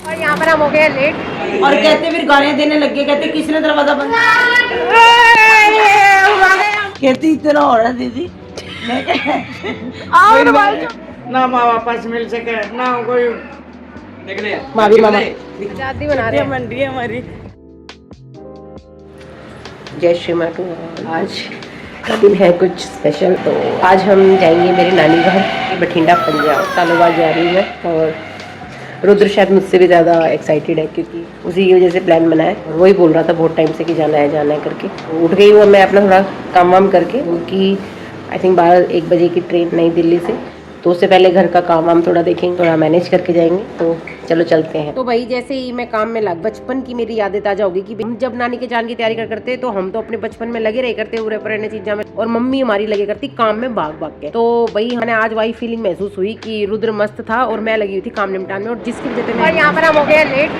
और यहाँ पर हम हो गए लेट और कहते फिर गालियां देने लग गए, कहते किसने दरवाजा बंद कहती इतना हो रहा दीदी ना माँ वापस मिल सके ना कोई निकले मावी मामा आजादी बना रहे हैं। मंडी हमारी। जय श्री माटू। आज का दिन है कुछ स्पेशल, तो आज हम जाएंगे मेरे नानी घर बठिंडा पंजाब। सालों बाद जा रही है और रुद्र शायद मुझसे भी ज़्यादा एक्साइटेड है क्योंकि उसी की वजह से प्लान बना है और वही बोल रहा था बहुत टाइम से कि जाना है करके। तो उठ गई वो, मैं अपना थोड़ा काम वाम करके, क्योंकि आई थिंक 12-1 बजे की ट्रेन नई दिल्ली से, तो उससे पहले घर का काम वाम थोड़ा देखेंगे, थोड़ा मैनेज करके जाएंगे। तो चलो चलते हैं। तो भाई जैसे ही मैं काम में लग, बचपन की मेरी यादें ताजा होगी कि हम जब नानी के जान की तैयारी करते तो हम तो अपने बचपन में लगे रहे करते पूरे पुराने चीज़ों में, और मम्मी हमारी लगे करती काम में भाग भाग के। तो भाई हमें आज वही फीलिंग महसूस हुई कि रुद्र मस्त था और मैं लगी हुई थी काम निपटान में, और जिसकी वजह से और यहाँ पर हम हो गए लेट।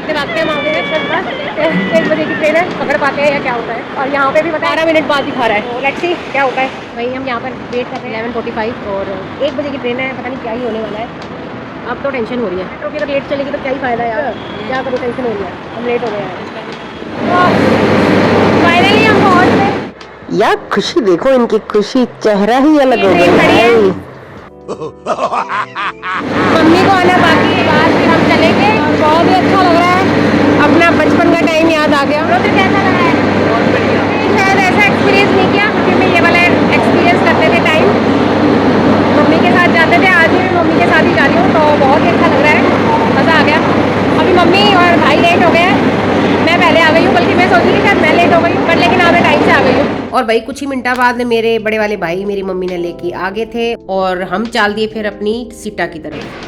भागते हम आ गए 1 बजे की ट्रेन है, पकड़ पाते हैं या क्या होता है। और यहाँ पे भी 12 मिनट बाद दिखा रहा है, लेट्स सी क्या होता है। वही हम यहाँ पर वेट कर रहे हैं 11:45 और 1 बजे की ट्रेन है, पता नहीं क्या ही होने वाला है। अब तो टेंशन हो रही है, मेट्रो की अगर लेट चलेगी तो क्या ही फायदा यार, क्या करूँ, टेंशन हो रही है, हम लेट हो गए यार। फाइनली हम पहुँच गए। यार खुशी देखो, इनकी खुशी चेहरा ही अलग हो गया। मम्मी को आना बाकी है, बाद फिर हम चलेंगे। बहुत ही अच्छा लग रहा है, अपना बचपन का टाइम याद आ गया। तो कैसा लग रहा है? बहुत बढ़िया। शायद ऐसा एक्सपीरियंस नहीं किया क्योंकि मैं ये वाला एक्सपीरियंस करते थे टाइम मम्मी के साथ जाते थे, आज भी मैं मम्मी के साथ ही जा रही हूँ, तो बहुत ही अच्छा लग रहा है, मज़ा आ गया। अभी मम्मी और भाई लेट हो गए हैं, मैं पहले आ गई हूँ, बल्कि मैं सोची कि शायद मैं लेट हो गई हूँ, पर लेकिन मैं टाइम से आ गई हूँ। और भाई कुछ ही मिनटा बाद मेरे बड़े वाले भाई मेरी मम्मी ने लेके आ गए थे और हम चाल दिए फिर अपनी सीटा की तरफ।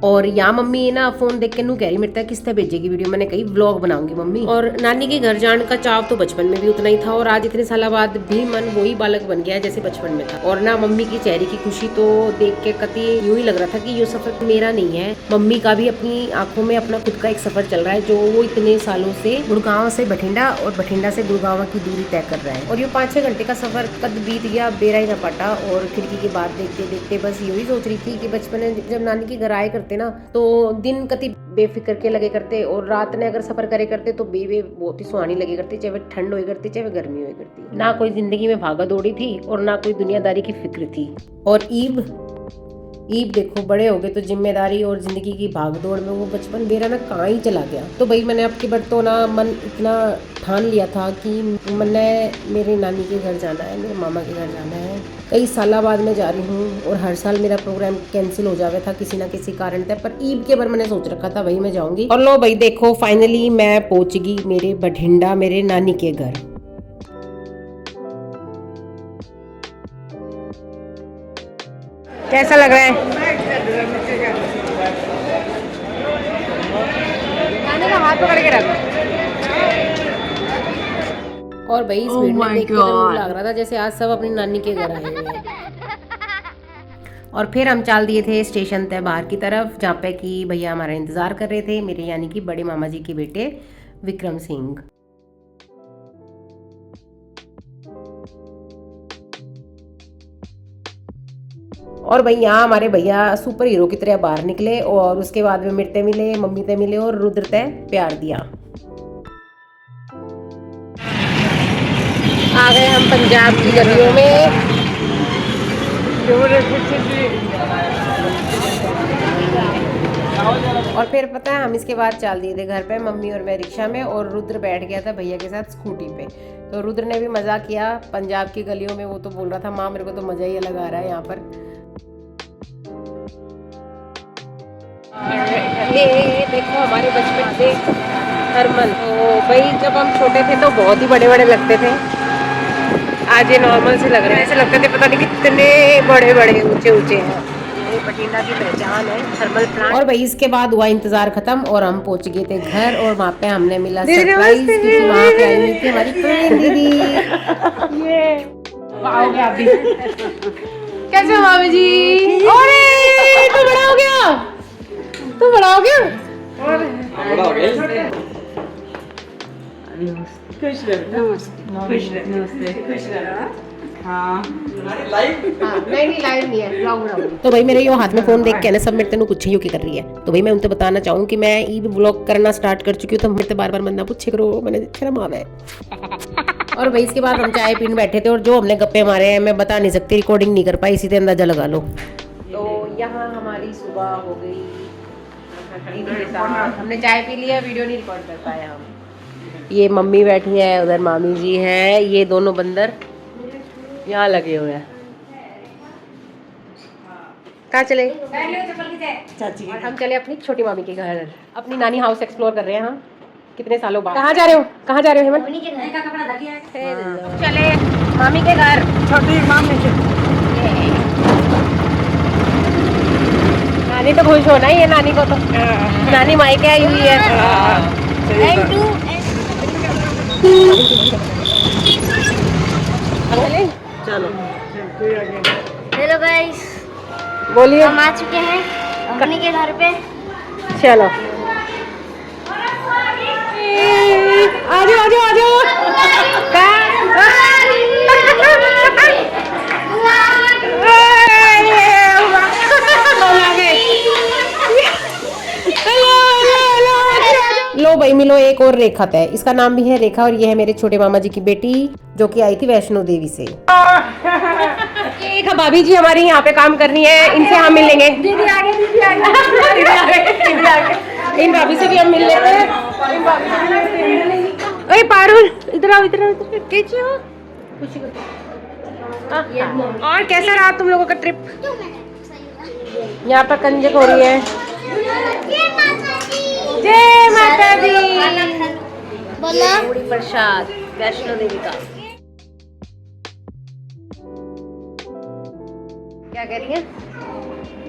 और यहाँ मम्मी ना फोन देख के नू कह रही मेरे तक किसने भेजेगी वीडियो, मैंने कही व्लॉग बनाऊंगी मम्मी। और नानी के घर जाने का चाव तो बचपन में भी उतना ही था और आज इतने साल बाद भी मन वही बालक बन गया है जैसे बचपन में था। और ना मम्मी की चेहरे की खुशी तो देख के कति यूं ही लग रहा था कि ये सफर मेरा नहीं है, मम्मी का भी अपनी आंखों में अपना खुद का एक सफर चल रहा है, जो वो इतने सालों से गुड़गांव से बठिंडा और बठिंडा से गुड़गांव की दूरी तय कर रहा है। और ये 5-6 घंटे का सफर कद बीत गया बेरा ही न पाटा। और खिड़की की बात देखते देखते बस यही सोच रही थी कि बचपन में जब नानी के घर आए करते ना, तो दिन कति बेफिक्र के लगे करते और रात ने अगर सफर करे करते तो बेबे बहुत ही सुहानी लगे करती, चाहे वह ठंड हुई करती चाहे वह गर्मी हुई करती। ना कोई जिंदगी में भागा दौड़ी थी और ना कोई दुनियादारी की फिक्र थी। और ईब देखो बड़े हो गए तो जिम्मेदारी और जिंदगी की भागदौड़ में वो बचपन मेरा ना कहाँ ही चला गया। तो भाई मैंने अब की बार तो ना मन इतना ठान लिया था कि मैंने मेरे नानी के घर जाना है, मेरे मामा के घर जाना है। कई साल बाद मैं जा रही हूँ और हर साल मेरा प्रोग्राम कैंसिल हो जावे था किसी ना किसी कारण से, पर ईद के बार मैंने सोच रखा था भाई मैं जाऊंगी। और लो भाई देखो फाइनली मैं पहुंच गई मेरे बठिंडा मेरे नानी के घर। कैसा लग रहा है? नानी का हाथ पकड़ के रख। और भाई इस भीड़ में देख के तो लग रहा था जैसे आज सब अपनी नानी के घर आए हुए हैं। और फिर हम चल दिए थे स्टेशन तय बाहर की तरफ, जहाँ पे कि भैया हमारा इंतजार कर रहे थे, मेरे यानी कि बड़े मामा जी के बेटे विक्रम सिंह। और भाई यहाँ हमारे भैया सुपर हीरो की तरह बाहर निकले और उसके बाद में मिलते मिले, मम्मी ते मिले और रुद्र ते प्यार दिया। आ गए हम पंजाब की गलियों में। और फिर पता है हम इसके बाद चल दिए थे घर पे, मम्मी और मैं रिक्शा में और रुद्र बैठ गया था भैया के साथ स्कूटी पे। तो रुद्र ने भी मजा किया पंजाब की गलियों में, वो तो बोल रहा था माँ मेरे को तो मजा ही अलग आ रहा है यहाँ पर। ये देखो हमारे बचपन से हरमन। तो भाई जब हम छोटे थे तो बहुत ही बड़े बड़े लगते थे, आज ये नॉर्मल से लग रहा है, ऐसे लगते थे पता नहीं कितने बड़े बड़े ऊंचे ऊंचे हैं। ये बठिंडा की पहचान है थर्मल प्लांट। और भाई इसके बाद हुआ इंतजार खत्म और हम पहुंच गए थे घर और वहाँ पे हमने मिला सरप्राइज, क्योंकि वहाँ पे आई हुई थी हमारी फ्रेंड दीदी। ये आओगे आप भी? कैसे हो मामी जी? अरे तू बड़ा हो गया, तू बड़ा हो गया। और बड़ा हो गया। खुश रहो, खुश रहो, खुश रहो। हाँ नहीं लाइव नहीं है, ब्लॉग बना रही हूं। तो भाई मेरे यो हाथ में फोन देख के ना सब मेरे तेन पूछे क्यों कर रही है। तो भाई मैं उनसे बताना चाहूँ कि मैं ई ब्लॉग करना स्टार्ट कर चुकी हूँ, तो मेरे बार बार मत ना पूछे करो, मैंने शर्म आवे। और भाई इसके बाद हम चाय पीने बैठे थे और जो हमने गप्पे मारे हैं मैं बता नहीं सकती, रिकॉर्डिंग नहीं कर पाई, इसी से अंदाजा लगा लो। तो यहाँ हमारी सुबह हो गई, हमने चाय पी लिया, वीडियो नहीं रिकॉर्ड कर पाया हम। ये मम्मी बैठी है, उधर मामी जी हैं, ये दोनों बंदर यहाँ लगे हुए हैं। कहाँ चले? चाची और हम चले अपनी छोटी मामी के घर, अपनी नानी हाउस एक्सप्लोर कर रहे हैं हम कितने सालों बाद। कहाँ जा रहे हो? कहाँ जा रहे हो हेमंत? चले मामी के घर, छोटी मामी के। नानी तो खुश होना ही है, नानी को तो नानी मायके आई हुई है। चलो हेलो गाइस, बोलिए। हम आ चुके हैं अपनी के घर पे। चलो आजो आजो आजो। लो भाई मिलो, एक और रेखा है, इसका नाम भी है रेखा और ये है मेरे छोटे मामा जी की बेटी जो कि आई थी वैष्णो देवी से। रेखा भाभी जी हमारी यहाँ पे काम कर रही है, इनसे हम मिलेंगे। दीदी आगे, दीदी आगे, दीदी आगे, दीदी आगे। इन भाभी से भी हम मिल लेते हैं। अरे पारुल इधर आओ, इधर आओ, कैसे हो? और कैसा रहा तुम लोगों का ट्रिप? यहाँ पर कंजक हो रही है। जय माता दी। बोलो पूरी प्रसाद वैष्णो देवी का। क्या कह रही है?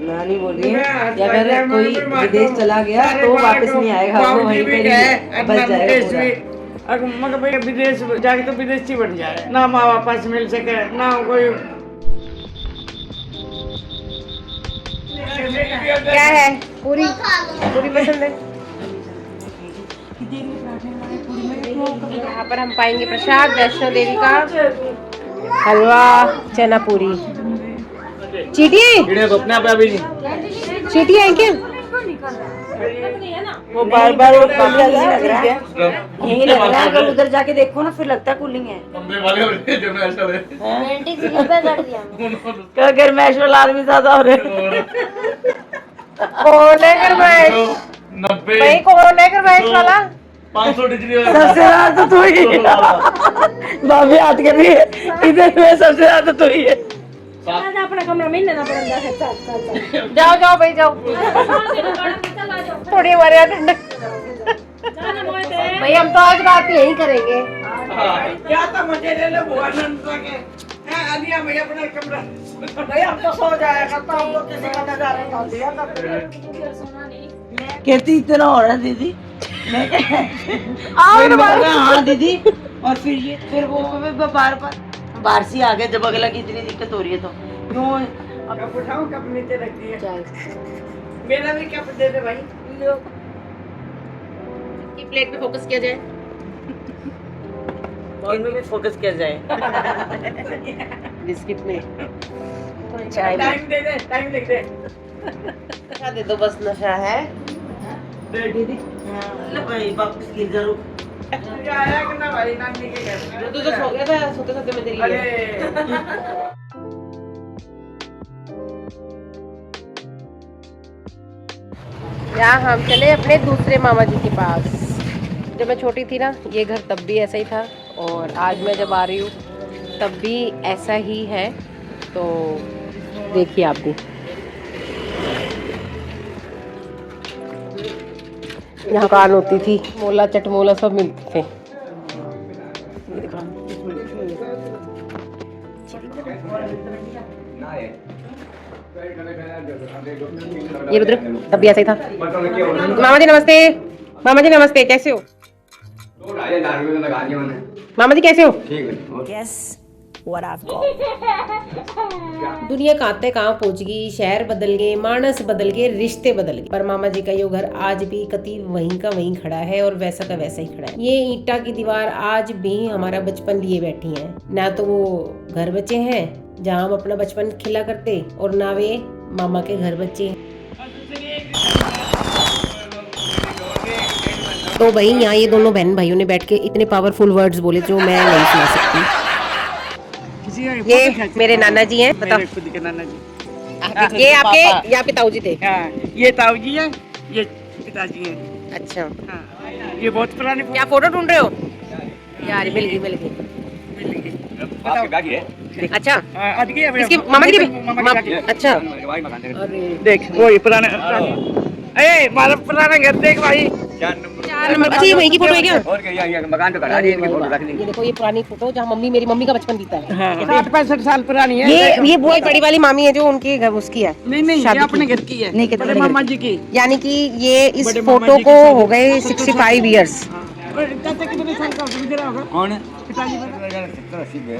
नानी बोल रही है कि अगर कोई विदेश चला गया तो वापस नहीं आएगा, वो वहीं पे ही बच जाएगा पूरा। मगर भाई विदेश जाके तो विदेशी बन जाए, ना माँ वापस मिल सके, ना कोई। क्या है? पूरी पूरी पसंद है। यहाँ पर हम पाएंगे प्रसाद वैष्णो देवी का, हलवा, चना पूरी। चीटी चीटी है क्या? वो बार बार वो कूलिंग नहीं लग रहा है, यही लग रहा है। अगर उधर जाके देखो ना फिर लगता है कूलिंग है। रोमांटिक सीन पे कर दिया। अगर मैश वाला आदमी ज्यादा हो रहे कौन है गरमैश? 90 भाई कौन है गरमैश वाला? 500 डिग्री सबसे ज्यादा तो तू ही है। भाभी हाथ के भी इधर में सबसे ज्यादा तो ही है। जाओ जाओ भाई जाओ, थोड़ी हमारे यहाँ ठंडक। भाई हम तो आज रात यही करेंगे। क्या तो मजे ले लो बुआ नंदा के। आलिया भैया अपना कमरा। भाई हम तो सो जाएगा, तो हम लोग किसी का नजारा निकाल दिया कहती इतना हो रहा है दीदी। मैं कहा हाँ दीदी, और फिर वो बार बाहर से आ गए जब अगला की इतनी दिक्कत हो रही है तो क्यों। कप उठाओ, कप नीचे रख दिए। मेरा भी कप दे दे भाई। की प्लेट पे फोकस किया जाए, इनमें भी फोकस किया जाए। बिस्किट में चाय में। टाइम दे दे, टाइम लिख दे। नशा दे दो, बस नशा है। दीदी ले भाई वापस गिर जरूर। आया कि ना भाई नानी के घर? तू तो सो गया था, सोते सोते में तेरी अरे यहाँ हम चले अपने दूसरे मामा जी के पास। जब मैं छोटी थी ना, ये घर तब भी ऐसा ही था और आज मैं जब आ रही हूँ तब भी ऐसा ही है। तो देखिए आप भी, यहाँ कान होती थी, मोला चटमोला सब मिलते थे। ये रुद्र तब भी ऐसा ही था। मामा जी नमस्ते। मामा जी नमस्ते, कैसे हो? मामा जी कैसे हो? Yes what I've got. दुनिया कहाँ कहाँ पहुंच गई, शहर बदल गए, मानस बदल गए, रिश्ते बदल गए, पर मामा जी का ये घर आज भी कति वहीं का वहीं खड़ा है और वैसा का वैसा ही खड़ा है। ये ईंटा की दीवार आज भी हमारा बचपन लिए बैठी है। ना तो वो घर बचे हैं जहाँ हम अपना बचपन खेला करते, और ना वे मामा के घर बचे हैं। तो भाई यहाँ ये दोनों बहन भाइयों ने बैठ के इतने पावरफुल वर्ड्स बोले जो मैं नहीं सुना सकती। ये मेरे नाना जी हैं, बताओ। खुद के नाना जी। ये आपके ताऊ जी थे। हाँ, ये ताऊ जी है, ये पिताजी है। अच्छा, हाँ, ये बहुत पुराने। क्या फोटो ढूंढ रहे हो? यार मिल गई। अच्छा, इसकी मामा की भी? अच्छा, देख वही पुराना। हमारा पुराना घर देख भाई। 4 नंबर। अच्छा, ये वही की फोटो है क्या? और क्या ये मकान तो करा दिए, इनकी फोटो रख दी। ये देखो, ये पुरानी फोटो जहाँ मेरी मम्मी का बचपन बीता है। हाँ, 60-65 साल पुरानी है। ये बहुत बड़ी वाली मामी है जो उनके घर उसकी है। नहीं, ये अपने घर की है। नहीं, बड़े मामा जी की। यानी कि ये इस फोटो को हो गए 65 इयर्स। कितने साल का होगा? कौन? पिताजी। 70-80 गए।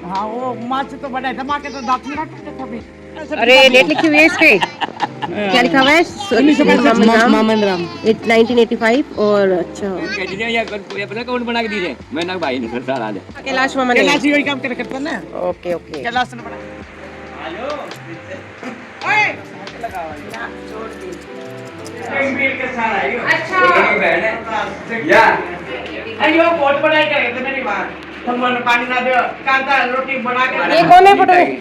हाँ, वो माँ से तो बड़ा है, माँ के तो दांत नहीं रखते थे। अरे डेट लिखी हुई है इस पे, क्या लिखा हुआ है? 1985 और अच्छा कौन बना के दीजिए? मैं ना भाई ने साल आ जाए। कैलाश मामा ने। कैलाश वही काम करता है ना। ओके। कैलाश ने बना। अच्छा बहन है या अयो बहुत पढ़ाई करे थे मेरी माँ। पानी ना दो, कांता रोटी बना के। ये कौन है फोटो में?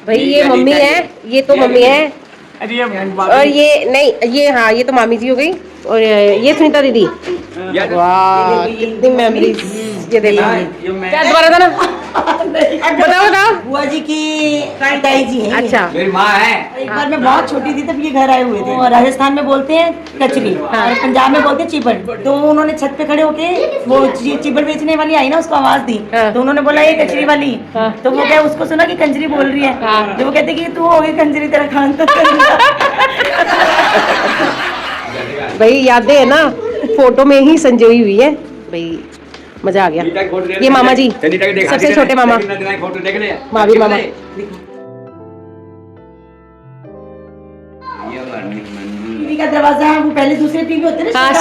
भाई ये मम्मी है, ये तो मम्मी है। अरे और ये नहीं, ये हाँ, ये तो मामी जी हो गई। और ये सुनीता दीदी। वाह, कितनी मेमोरीज। ये देखो, क्या दोबारा था ना? बताओ। बुआ जी की ताई जी है। अच्छा, मेरी माँ है। एक बार मैं बहुत छोटी थी तब ये घर आए हुए थे। और राजस्थान में बोलते हैं कचरी, और पंजाब में बोलते हैं चिबड़। तो उन्होंने छत पे खड़े होके वो चिबड़ बेचने वाली आई ना, उसको आवाज दी। तो उन्होंने बोला ये कचरी वाली। तो वो क्या, उसको सुना कि कंजरी बोल रही है। तो वो कहते कि तू हो गई कंजरी, तेरा खान तो। भाई यादें है ना, फोटो में ही संजोई हुई है। भाई मजा आ गया। ये मामा जी, सबसे छोटे मामा। फोटो देख ले। भाभी मामा। टीवी का दरवाजा है, वो पहले दूसरे टीवी होते हैं ना, हाँ,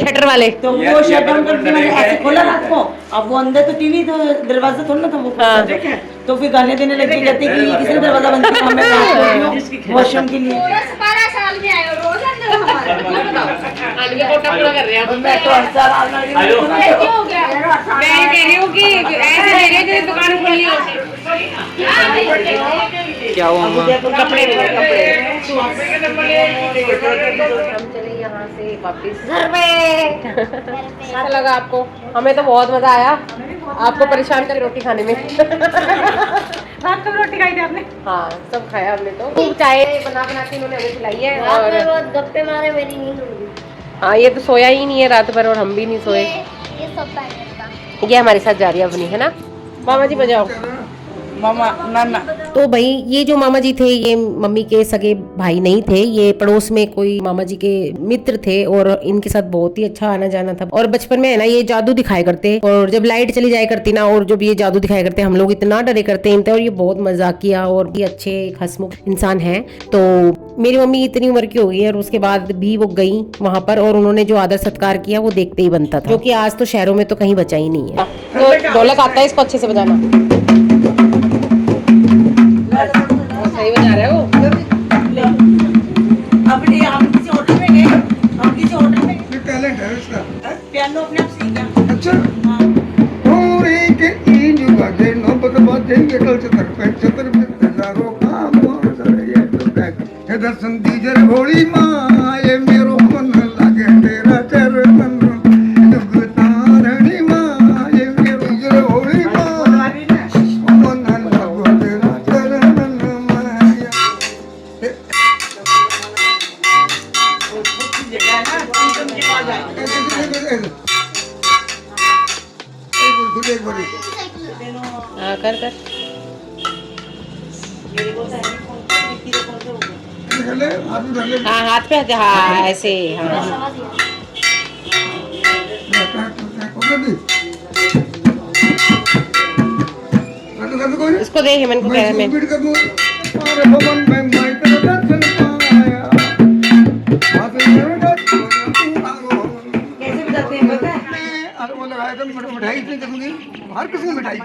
शटर वाले। तो वो शट डाउन करके मैंने ऐसे खोला रात को। अब वो अंदर तो टीवी, तो दरवाजा थोड़ा ना, तो वो तो फिर गाने देने लगे, कहते कि ये किसने दरवाजा बंद किया? हमें वॉशरूम के लिए। 12 साल में आए हो, रोज अंदर हमारे। पूरा कर रहे हैं। मैं तो 8 साल आज कैसे हो गया? मैं कह रही हूँ कि ऐसे दे रहे थे दुकान खोलनी होती। क्या हुआ? कपड़े हम चले यहाँ से वापस घर पे। कैसा लगा आपको? हमें तो बहुत मजा आया, आपको परेशान कर रोटी खाने में। रात को रोटी खाई थी आपने? हाँ, सब खाया हमने तो। खूब चाय बना के इन्होंने हमें खिलाई है। रात और में बहुत गप्पे मारे, मेरी नींद उड़ गई। हाँ, ये तो सोया ही नहीं है रात भर, और हम भी नहीं सोए। ये सब पैकेट का। ये हमारे साथ जा रही है अपनी, है ना? मामा जी बजाओ। मामा नाना। तो भाई ये जो मामा जी थे, ये मम्मी के सगे भाई नहीं थे, ये पड़ोस में कोई मामा जी के मित्र थे, और इनके साथ बहुत ही अच्छा आना जाना था। और बचपन में है ना, ये जादू दिखाया करते, और जब लाइट चली जाया करती ना, और जब ये जादू दिखाया करते, हम लोग इतना डरे करते इनसे। और ये बहुत मजाकिया और ये अच्छे हंसमुख इंसान है। तो मेरी मम्मी इतनी उम्र की हो गई है, और उसके बाद भी वो गई वहां पर, और उन्होंने जो आदर सत्कार किया वो देखते ही बनता था, जो कि आज तो शहरों में तो कहीं बचा ही नहीं है। तो ढोलक आता है, इसको अच्छे से बजाना। सही बजा रहे हो। अपने हम किसी होटल में गए, हम किसी होटल में ये टैलेंट है इसका। पियानो अपने आप सीख गया। अच्छा, और एक इन बाजे नौबत बाजे ये कल चतर पे हजारों काम सर ये तो बैक हे दर्शन दीजर भोली माँ, ये मेरो मन लागे तेरा चरण दुख तारणी माँ, ये मेरो दीजर भोली माँ, मन लागे तेरा चरण माया। एक बारी हाँ, कर हाँ, हाथ पे, हाँ ऐसे, हाँ। उसको दे हेमन को कह मैं सुबीर कर दूं और भवन में मैं तेरा दर्शन पाया हाथ में कैसे बजाते हैं पता है? और वो लगाया था मिठाई इतनी किस्म की, हर किस्म की मिठाई,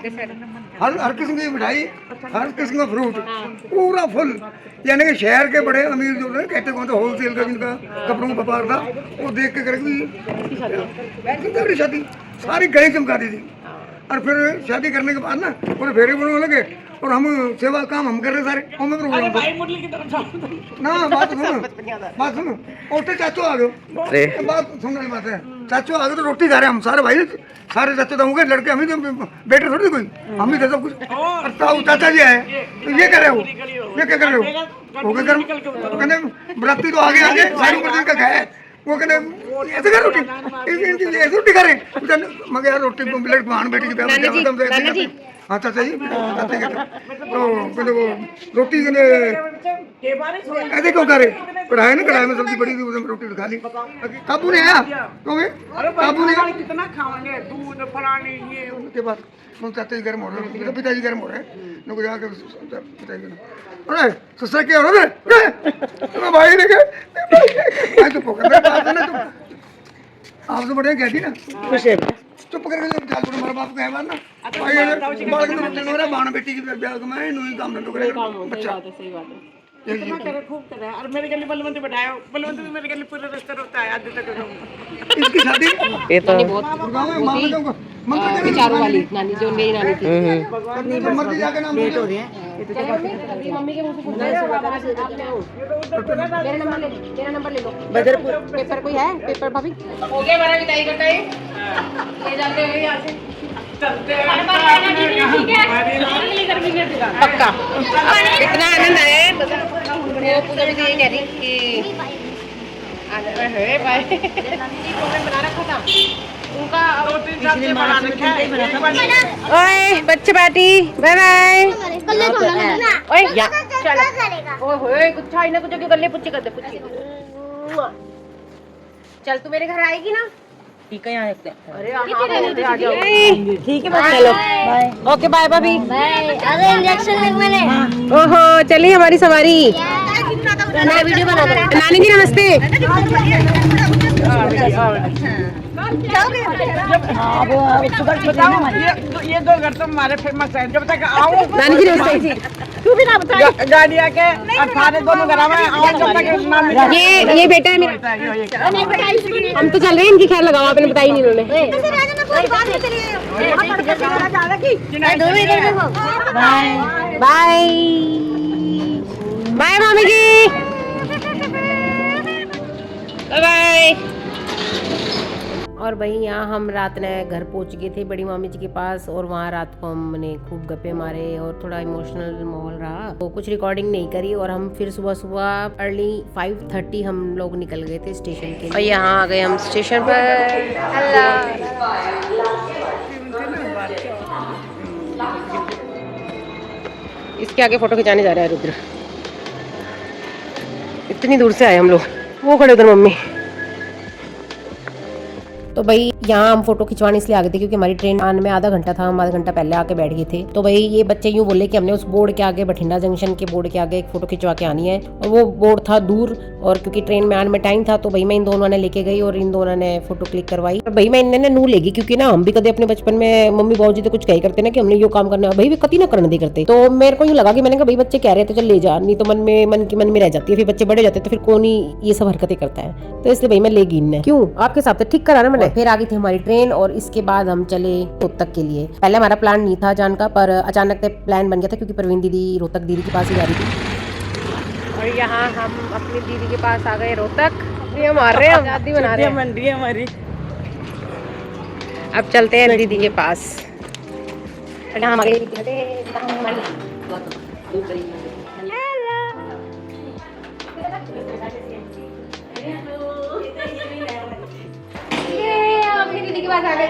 हर किस्म की मिठाई, हर किस्म का फ्रूट पूरा फुल। यानी कि शहर के बड़े अमीर जो है कहते कौन होल सेल का जिनका कपड़ों का व्यापार था, वो देख के करेगी बड़ी शादी सारी गली चमका दी थी। और फिर शादी करने के बाद ना पूरे फेरे बनने लगे और हम सेवा काम हम कर रहे सारे हमें प्रोग्राम ना बात सुनो उल्टे चाचू आ गए बात सुनने वाली बात है। चाचू आ गए तो रोटी खा रहे हम सारे भाई सारे चाचू तो होंगे लड़के हम ही तो बेटे थोड़ी कोई हम ही थे सब कुछ। और चाचा जी आए तो ये कर रहे हो ये क्या कर रहे हो क्या करो तो कहते बराती तो आगे आगे सारी उम्र दिन का खाया वो कहते ऐसे कर रोटी ऐसे रोटी करें मगर यार रोटी प्लेट बहन बेटी की नाना जी हाँ चाचा जी चाचा कहते तो कहते वो रोटी ऐसे क्यों करे कढ़ाई ना कढ़ाई में सब्जी पड़ी थी उसमें रोटी खा ली काबू ने आया तो काबू ने कितना खाओगे दूध फलाने ये उसके बाद चाचा जी गर्म हो रहे हैं पिताजी गर्म हो रहे हैं लोग जाकर पिताजी अरे ससुर क्या हो रहा है भाई ने कहा तो पकड़ आपसे बढ़िया कहती ना चुप करके चाल पड़ो हमारे बाप का है ना भाई बाल के रोटी हो रहा बाण बेटी की ब्याह को मैं नूही काम न करेगा अच्छा सही बात है कितना करे खूब करे और मेरे गली बलवंत बैठाया बलवंत भी मेरे गली पूरे रास्ते रोता है आज तक इसकी शादी ये तो गाँव में माँ बताऊंगा मंत्र चारों वाली नानी जो मेरी नानी थी मर्जी जाके नाम लेट हो रही है मम्मी के मुंह से पूछना मेरा नंबर ले मेरा नंबर ले लो बदरपुर पेपर कोई है पेपर भाभी हो गया हमारा विदाई करता है ले जाते हैं यहाँ से पक्का इतना आनंद आया वो पूजा भी तो ये कह रही कि भाई बना रखा था उनका ओए बच्चे पार्टी बाय बाय ओए या चलो ओए कुछ आई ना कुछ क्यों कर ले पुच्ची कर दे पुच्ची चल तू मेरे घर आएगी ना ठीक है यहाँ रखते हैं। अरे आ जाओ ठीक है बस चलो बाय ओके बाय भाभी अरे इंजेक्शन लगवाने ओहो चलिए हमारी सवारी मैं वीडियो बना रहा हूं। नानी जी नमस्ते हाँ वो शुगर की बताओ हमारी ये दो घर तो हमारे फेमस है जब तक आओ नानी जी नमस्ते तू भी ना बताइए गाड़ी आके और सारे दोनों घर में आओ जब तक नाम ये बेटा है मेरा हम तो चल रहे हैं इनकी खैर लगाओ आपने बताई नहीं उन्होंने बाय बाय मामी जी बाय बाय। और वहीं यहाँ हम रात ने घर पहुँच गए थे बड़ी मामी जी के पास और वहाँ रात को हमने खूब गप्पे मारे और थोड़ा इमोशनल माहौल रहा तो कुछ रिकॉर्डिंग नहीं करी और हम फिर सुबह सुबह अर्ली 5:30 हम लोग निकल गए थे स्टेशन के लिए और यहाँ आ गए हम स्टेशन पर। इसके आगे फोटो खिंचाने जा रहे हैं रुद्र इतनी दूर से आए हम लोग वो खड़े उधर मम्मी तो भाई यहाँ हम फोटो खिंचवाने इसलिए आ गए थे क्योंकि हमारी ट्रेन आने में आधा घंटा था हम आधा घंटा पहले आके बैठ गए थे तो भाई ये बच्चे यूँ बोले कि हमने उस बोर्ड के आगे बठिंडा जंक्शन के बोर्ड के आगे एक फोटो खिंचवा के आनी है और वो बोर्ड था दूर और क्योंकि ट्रेन में आने में टाइम था तो भाई मैं इन दोनों ने लेके गई और इन दोनों ने फोटो क्लिक करवाई और भाई मैं इन्हें नू लेगी क्योंकि ना हम भी कदे अपने बचपन में मम्मी बाबू जी तो कुछ कही करते ना कि हमने यो काम करना है भाई वे कति ना करने दे करते तो मेरे को यूँ लगा कि मैंने कहा भाई बच्चे कह रहे थे चल ले जा नहीं तो मन में रह जाती है फिर बच्चे बड़े जाते तो फिर कौन ही ये सब हरकतें करता है तो इसलिए भाई मैं लेगी इन्हें क्यों आपके हिसाब से ठीक करा ना मैंने फिर आ गई थी हमारी ट्रेन और इसके बाद हम चले रोहतक के लिए पहले हमारा प्लान नहीं था जान का पर अचानक से प्लान बन गया था क्योंकि प्रवीण दीदी रोहतक दीदी के पास ही जा रही थी और यहाँ हम अपनी दीदी के पास आ गए रोहतक ये मार रहे हैं आजादी बना रहे हैं बन रही है हमारी अब चलते हैं दीदी के पास दीदी के पास आ गए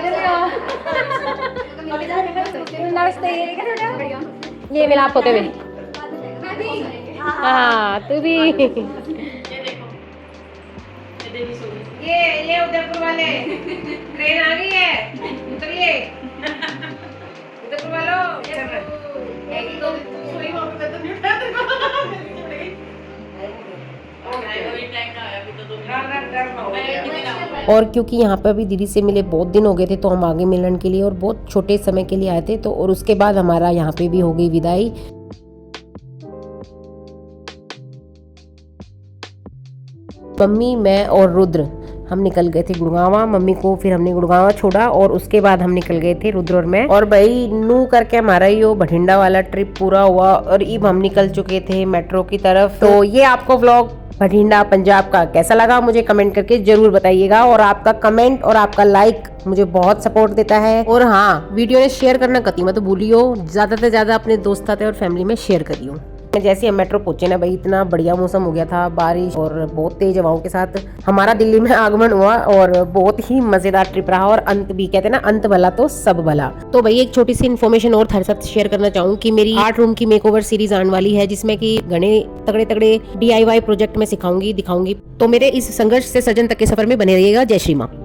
नमस्ते ये मिलाप होते हुए हाँ तू भी ये उदयपुर वाले ट्रेन आ गई है उतरिए उदयपुर वालों और क्योंकि यहाँ पे अभी दीदी से मिले बहुत दिन हो गए थे तो हम आगे मिलन के लिए और बहुत छोटे समय के लिए आए थे, तो और उसके बाद हमारा यहाँ पे भी हो गई विदाई। मम्मी, मैं और रुद्र हम निकल गए थे गुड़गांवा। मम्मी को फिर हमने गुड़गांवा छोड़ा और उसके बाद हम निकल गए थे रुद्र और मैं। और भाई नू करके हमारा यो बठिंडा वाला ट्रिप पूरा हुआ और अब हम निकल चुके थे मेट्रो की तरफ। तो ये आपको व्लॉग बठिंडा पंजाब का कैसा लगा मुझे कमेंट करके जरूर बताइएगा, और आपका कमेंट और आपका लाइक मुझे बहुत सपोर्ट देता है। और हाँ, वीडियो ने शेयर करना कती मत भूलियो, ज्यादा से ज्यादा अपने दोस्ताते और फैमिली में शेयर करियो। जैसे हम मेट्रो पहुंचे ना भाई, इतना बढ़िया मौसम हो गया था, बारिश और बहुत तेज हवाओं के साथ हमारा दिल्ली में आगमन हुआ और बहुत ही मजेदार ट्रिप रहा। और अंत भी कहते हैं ना, अंत भला तो सब भला। तो भाई एक छोटी सी इन्फॉर्मेशन और थारे साथ शेयर करना चाहूँ कि मेरी 8 रूम की मेकओवर सीरीज आने वाली है, जिसमें कि घने तगड़े DIY प्रोजेक्ट में सिखाऊंगी, दिखाऊंगी। तो मेरे इस संघर्ष से सजन तक के सफर में बने रहिएगा। जय श्री माँ।